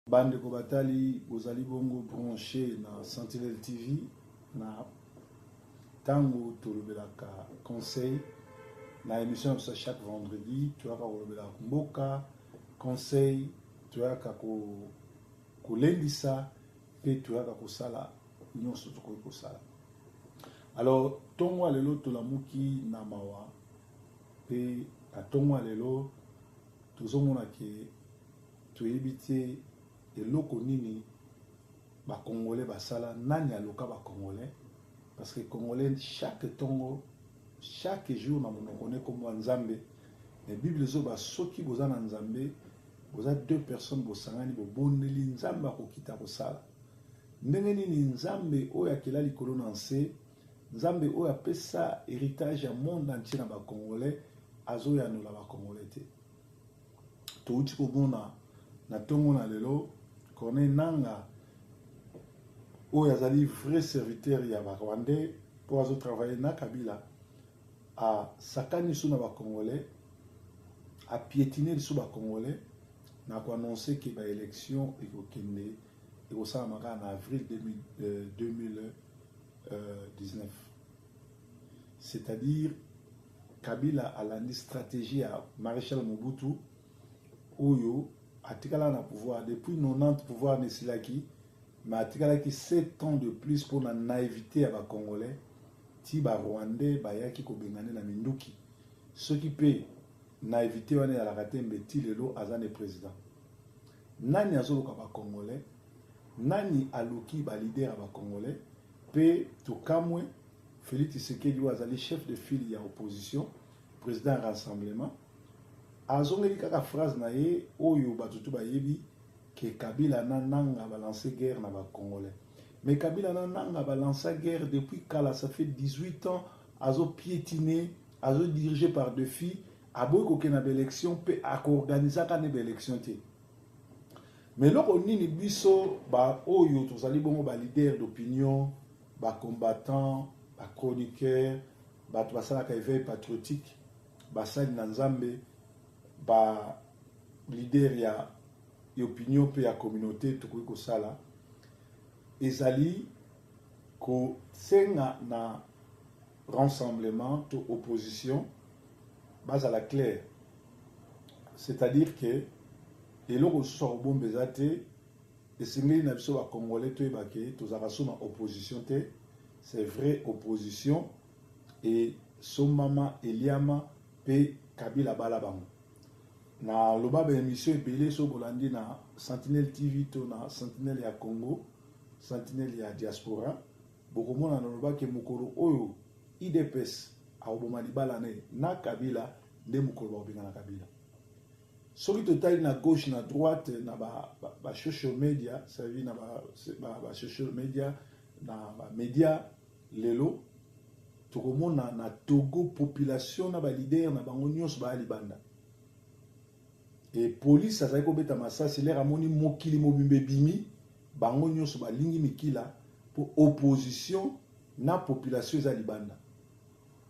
Bande Kobatali, Bozali Bongo branché na Sentinelle TV, na Tango Tolobelaka Conseil, na émission de chaque vendredi, tu as Kolobelaka Mboka, Conseil, tu as Kolendisa, et tu as Kosala, Union Sotoko Kosala. Alors, Tongo Lelo Tolamuki Namawa, et à Tongo Lelo, tout le monde qui tu évité et loko nini ba congolais basala nani aloka ba congolais parce que congolais chaque tongo chaque jour na monokone comme nzambe et bible zo ba soki boza na nzambe boza deux personnes bosangani boboneli nzambe akokita kosala ndenge nini nzambe oyo akela likolo na nse nzambe oyo apesa héritage ya monde entier na ba congolais azoyanola ba congolais te touti kobona na tongo na lelo Corneille Nanga, où il y a des vrais serviteurs, il y a des Rwandais, pour travailler na Kabila, à sakani sous na Congolais, à piétiner sous na Congolais, n'a pas annoncé qu'il y a élection et au en avril 2019. C'est-à-dire, Kabila a la stratégie à Maréchal Mobutu, Oyo, Atikala na pouvoir depuis 90 pouvoir ne silaki mais atikala ki 7 ans de plus pour la naïveté à ba congolais ti ba rwandais ba yaki ko bengane na minduki ce qui peut naïveté wana ya la katembe ti lelo azane président nani azoloka ba congolais nani aluki ba leader ba congolais pe to kamwe Félix Tshisekedi azali chef de file ya opposition président rassemblement azongeli kaka phrase na ye oyo batutu bayebi ke Kabila na nanga balancer guerre na ba congolais mais Kabila na nanga balancer guerre depuis kala ça fait 18 ans azo piétiner azo dirigé par deux filles aboy ko na élection pe akorganiser ka ne élection te mais loko nini biso ba oyo tozali bongo ba leader d'opinion ba combattant ba chroniqueur ba basala ka éveil patriotique ba sali na nzambe ba leader ya opinion pe ya communauté tukuyi kosala ezali ko senga na rassemblement to opposition bazala clair c'est-à-dire que eloko so bombe zate esengeli na biso ba congolais to ebake tozaka so na opposition te c'est vrai opposition et somama eliama pe Kabila bala bango na loba ba émission ebele so bolandi na Sentinelle TV to na Sentinelle ya Congo Sentinelle ya diaspora bokomona na loba ke mukoro oyo IDPS aoboma libala na Kabila nde mukoro ba na Kabila soki totali na gauche na droite na ba social media ça veut na ba social media na ba média lelo tokomona na Togo population na ba leader na bango nyonso ba libanda et police azali kobeta masasi lera moni mokili mobimbe bimi bango nyonso balingi mikila pour opposition na population za libanda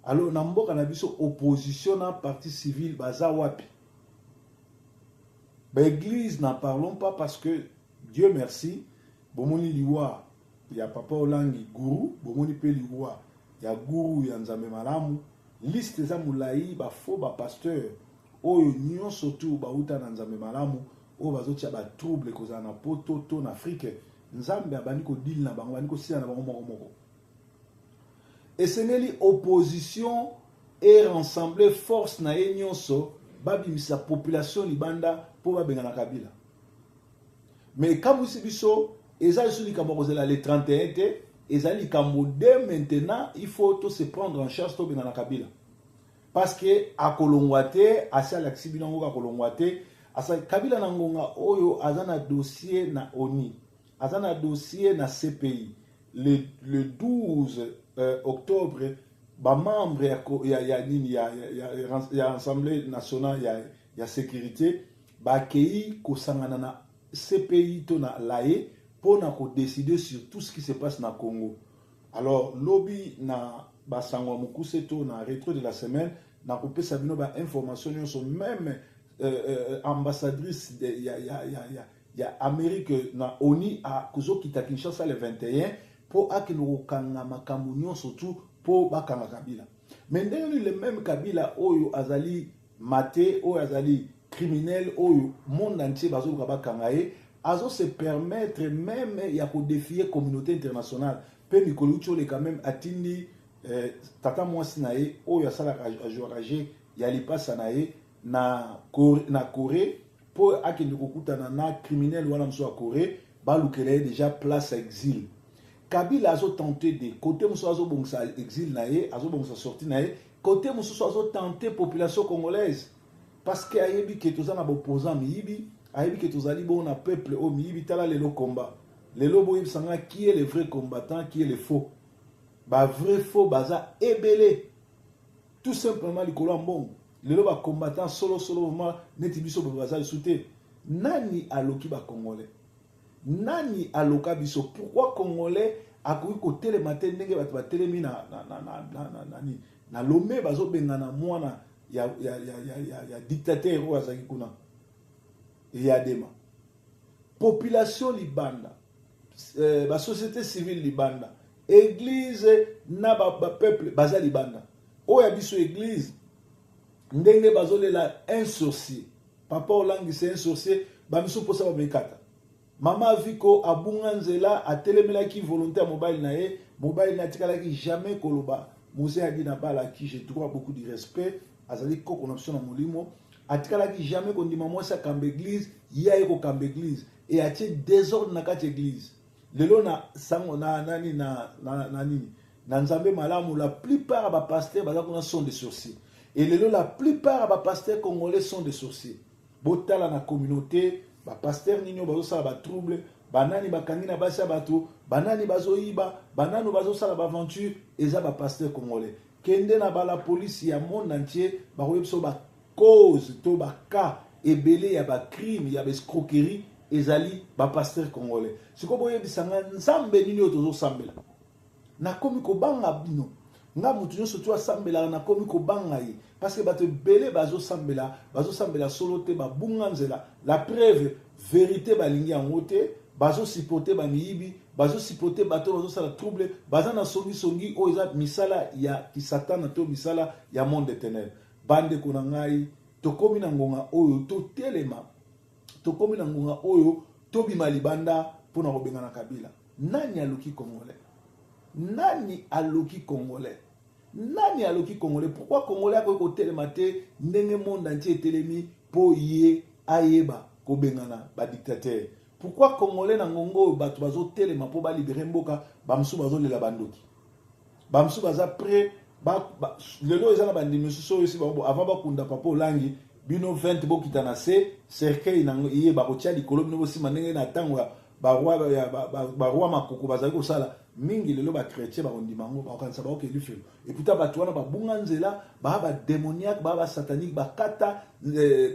alors na mboka na biso opposition na parti civil baza wapi ba église n'en parlons pas parce que Dieu merci bomoni liwa ya papa olangi guru bomoni pe liwa ya guru ya nzambe malamu liste za mulai ba faux ba pasteur oyo nyonso tu bauta na nzambe malamu oyo bazotia ba trouble kozala na poto to na Afrique nzambe abandi ko deal na bango bandi ko sila na bango moko esengeli opposition et rassembler force na ye nyonso babimisa population libanda po babenga na Kabila mais kabusi biso ezali suli kambo kozela le 31 te ezali kambo de maintenant il faut to se prendre en charge to benga na Kabila parce que akolongwate asala kisibina ngo akolongwate asa Kabila na ngonga oyo azana dossier na ONU azana dossier na CPI le 12 octobre ba membre ya Assemblée nationale ya sécurité ba kei ko sangana na CPI to na laé pour na ko décider sur tout ce qui se passe na Congo alors lobby na basango mukuse to na rétro de la semaine na coupé sabino ba information sont même ambassadrice il y a Amérique na ONI a kuzo kita Kinshasa le 21 pour akino kanga makamunyo surtout pour bakanga Kabila. Mais le même Kabila oyo azali maté oyo azali criminel oyo monde entier bazo bakanga ye azo se permettre même ya ko défier communauté internationale pe mikolo chole quand même atindi tata mwasi na ye oyo asala ajouragé ya lipasa na ye na Corée pour akende kokutana na criminel wana mso ya Corée balukele déjà place exil. Kabila azo tenté de côté muso azo bongsa exil na ye azo bongsa sorti na ye côté muso azo tenté population congolaise parce que ayebi ke tozana opposant miyibi ayebi ke tozali bon na peuple o miyibi tala lelo combat lelo boyebi sanga qui est le vrai combattant qui est le faux ba vrai faux baza ebele tout simplement likolo mbongo lelo ba combattant solo vraiment neti biso baza souté nani aloki ba congolais nani aloka biso pourquoi congolais akoki ko télématin ndenge bato ba télémi na lomé bazo bengana mwana ya dictateur ou azaki kuna ya dema population libanda ba société civile libanda église na ba peuple baza libanda o ya biso église ndenge bazolela un sorcier papa olangi c'est un sorcier ba biso posa ba mekata mama viko abunga nzela atelemelaki volontaire mobile na ye mobile na tikalaki jamais koloba Mose a dit na bala qui je trouve beaucoup de respect azali ko connexion na molimo atikalaki jamais qu'on dit maman ça kambe église ya eko kambe église et atie désordre na kati église lelo na sango na nani na nini na nzambe malamu la plupart ba pasteurs bazakuna sont des sorciers et lelo la plupart ba pasteurs congolais sont des sorciers botala na communauté ba pasteur nino bazo sala ba trouble banani bakangi na basi bato banani bazo iba banano bazo sala ba aventure eza ba pasteur congolais kende na bala police ya monde entier ba koyebso ba cause to ba cas ebele ya ba crime ya ba escroquerie ezali ba pasteur congolais siko boyebisanga nzambe nini otozo sambela na komi ko banga bino nga mutu nyonso to asambela na komi ko banga ye parce que bato belé bazo sambela solo te ba bunga nzela la preuve vérité balingi yango te bazo sipote ba miyibi bazo sipote bato bazo sala trouble baza na songi oza misala ya kisatana to misala ya monde éternel bande kona ngai tokomi na ngonga oyo to telema tokomi na ngonga oyo to bima libanda pona kobenga na Kabila nani aloki congolais nani aloki congolais nani aloki congolais pourquoi congolais akoki telema te ndenge monde entier telemi po ye ayeba kobengana ba dictateur pourquoi congolais na ngongo bato bazo telema po ba libérer mboka bamsu bazo lela bandoki bamsu baza prêt lelo ezana bandimi so yesi babo avant bakunda papa olangi bino 20 bokita na se cercueil na ye ba kotia likolo bino bosima ndenge na tango ba roi makoko bazali ko sala mingi lelo ba chrétien ba ondima ngo ba kanisa ba okeli felo et pourtant bato wana ba bunga nzela ba démoniaque ba satanique ba kata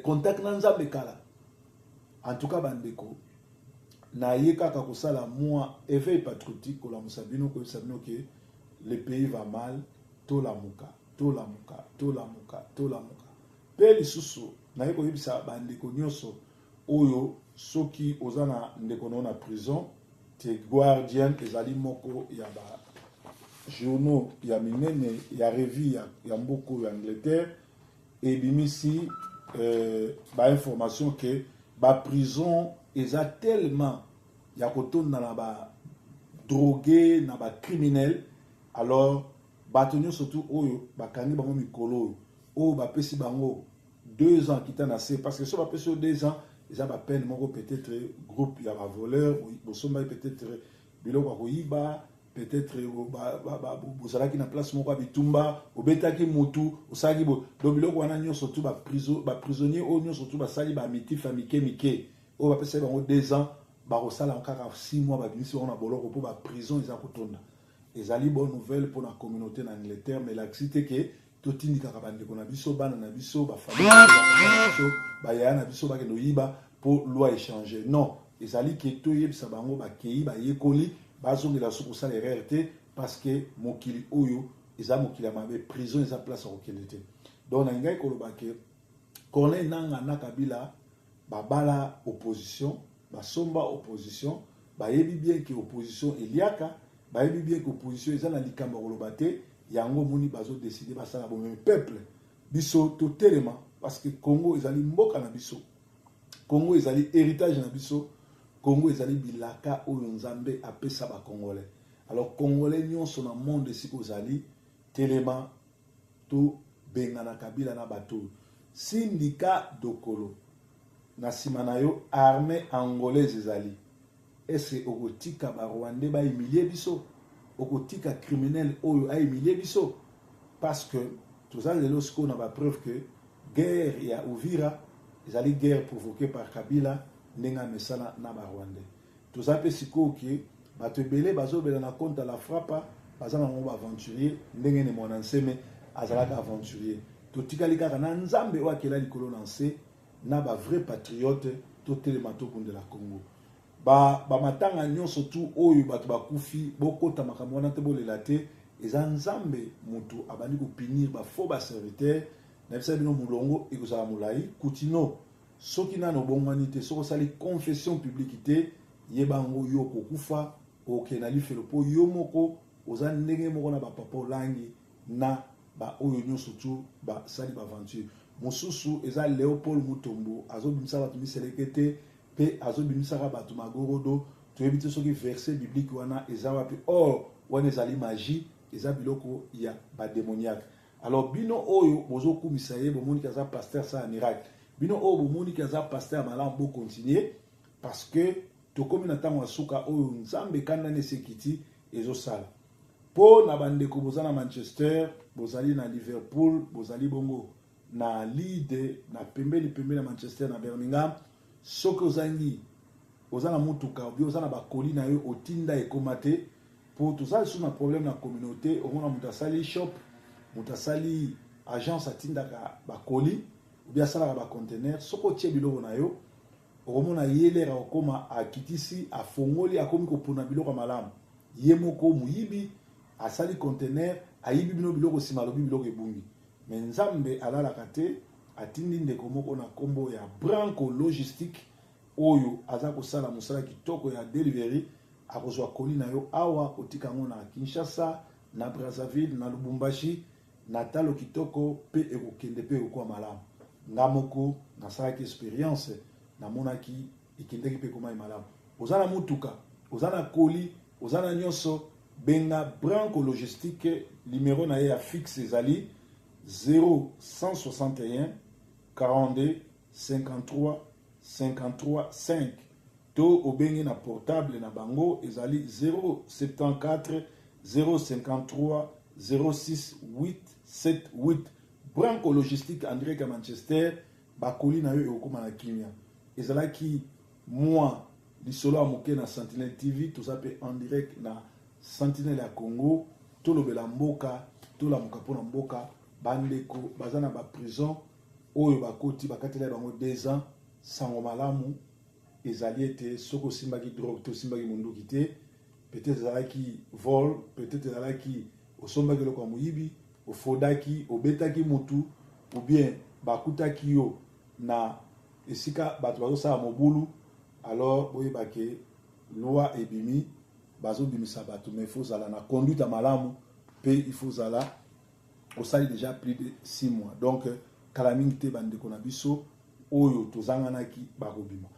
contact na nzambe kala en tout cas bandeko na ye kaka kosala moi éveil patriotique ko la musabino ko sabino que le pays va mal to la muka pe lisusu na ye ko yebisa bandeko nyonso oyo soki ozana ndeko na prison te guardian ezali moko ya ba journaux ya minene ya revue ya mboko ya Angleterre et bimisi ba information que ba prison eza tellement ya kotonda na ba drogué na ba criminel alors batonyo surtout oyo bakangi bango mikolo oyo bapesi bango 2 ans kita na se parce que so bapesi 2 ans eza ba peine moko peut-être groupe ya ba voleur bosomba peut-être biloko koyiba peut-être bozalaki na place moko bitumba obetaki mutu osaki bo do biloko wana nyonso surtout ba prisonnier oyo nyonso surtout basali ba mitif mike oyo bapesi bango 2 ans bakosala kaka 6 mois babimisi bango na boloko po ba prison eza kotonda ezali bonne nouvelle pour la communauté en Angleterre mais la cité que totindi kaka bandeko na biso bana na biso ba famille ba ya na biso ba kendo yiba pour loi échanger non ezali que to yebisa bango ba kei ba yekoli bazongela soko sala RRT parce que mokili oyo eza mokili mabe prison eza place au kelete donc na ngai koloba que Corneille Nangaa na Kabila babala opposition basomba opposition bayebi bien que opposition eliaka bayebi bien que opposition eza na likambo koloba te yango moni bazo décider basala bon peuple biso totelema parce que Congo ezali mboka na biso Congo ezali héritage na biso Congo ezali bilaka oyo nzambe apesa ba congolais alors congolais nyonso na monde esiko ozali telema to bengana kabila na bato syndicat dokolo na sima na yo armée angolaise ezali ese okotika ba rwandais ba humilier biso okotika criminel oyo a humilier biso parce que tout ça lelo siko na ba preuve que guerre ya Uvira ezali guerre provoquée par Kabila ndenga mesala na ba rwandais tout ça pe siko ke bato ebele bazobela na compte la frappe baza na ngo aventurier ndenge ne mona nseme azalaka aventurier totikali kaka na nzambe oyo akela likolo na nse na ba vrai patriote totelema tokundela Congo ba matanga nyonso tu oyo bato bakufi bokota makambo wana te bolela te eza nzambe mutu abandi kopinir ba faux ba serviteur na bisa bino mulongo ekozala mulai kutino soki nano bongwani te soko sali confession publique te yebango yo kokufa okena lifelo po yo moko oza ndenge moko na bapapa olangi na ba oyo nyonso tu ba sali ba aventure mosusu eza Léopold Mutombo azobimisa bato miseleke te pe azobimisaka bato magorodo toyebi te soki verset biblique wana eza wapi or wana ezali magie eza biloko ya badémoniaque alors bino oyo bozokumisa ye bomoni kaza pasteur ça en Irak bino oyo bomoni kaza pasteur malamu bo continuer parce que tokomi na ntango ya suka oyo nzambe kanda na esekiti ezosala po na bandeko bozana Manchester bozali na Liverpool bozali bongo na Leeds na pembeni na Manchester na Birmingham soki ozangi ozana mutuka obi ozana bakoli na yo otinda ekomate po tozali sous na problème na communauté omona mutu asali shop mutu asali agence atindaka bakoli obi asalaka bacontener soki otie biloko na yo okomona yelera okoma akitisi afongoli akomi kopona biloko malamu ye moko muyibi asali contener ayibi bino biloko sima alobi biloko ebungi mais nzambe alalaka te atindi ndeko moko na kombo ya Branco Logistique oyo aza kosala mosala kitoko ya delivery akozwa koli na yo awa otika ngo na Kinshasa na Brazzaville na Lubumbashi na talo kitoko pe ekokende pe ekokwa malamu nga moko nasalaki expérience namonaki ekendeki pe koma malamu ozana mutuka ozana koli ozana nyonso benga Branco Logistique numéro na ye ya fixe ezali 0161 42 53 53 5 to obengi na portable na bango ezali 074 053 06 878 Branco Logistique André ka Manchester bakoli na yo ekokoma na kimia ezalaki moi lisolo ya moke na Sentinelle TV toza pe en direct na Sentinelle ya Congo tolobela mboka tolamuka mpona mboka bandeko baza na baprison oyo bakoti bakatela bango 2 ans sango malamu ezali ete soko simbaki drogue to simbaki munduki te peut-être ezalaki vol peut-être ezalaki osombaki eloko ya moyibi ofodaki obetaki mutu ou bien bakutaki yo na esika bato bazosala mobulu alors boyebake loi ebimi bazobimisa bato mais il faut zala na conduite malamu pe il faut zala osali déjà plus de 6 mois donc kala mingi te bandeko na biso oyo tozanganaki bakobima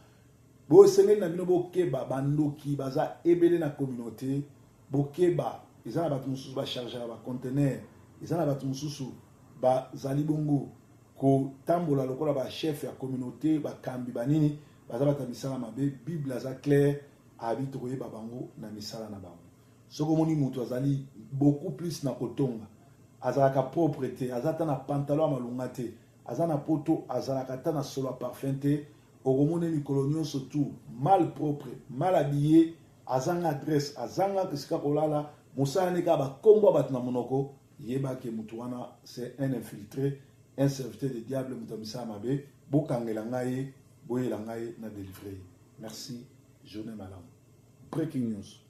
bosengeli na bino bokeba bandoki baza ebele na communauté bokeba eza na bato mosusu bachargera bacontener eza na bato mosusu bazali bongo kotambola lokola bachef ya communauté bakambi banini baza bata misala mabe bible aza clair abi tokoyeba bango na misala na bango soki omoni moto azali beaucoup plus na kotonga azalaka propre te azata na pantalon ya malunga te aza na poto azalaka ta na solo ya parfum te okomona mikolo nyonso tu mal propre mal habillé azanga adresse azanga esika kolala mosala ne kaka bakombo ya bato na monoko yebake motu wana c'est un infiltré un serviteur de diable moto ya misala mabe bokangela ngai boyela ngai na délivrer merci journée malamu breaking news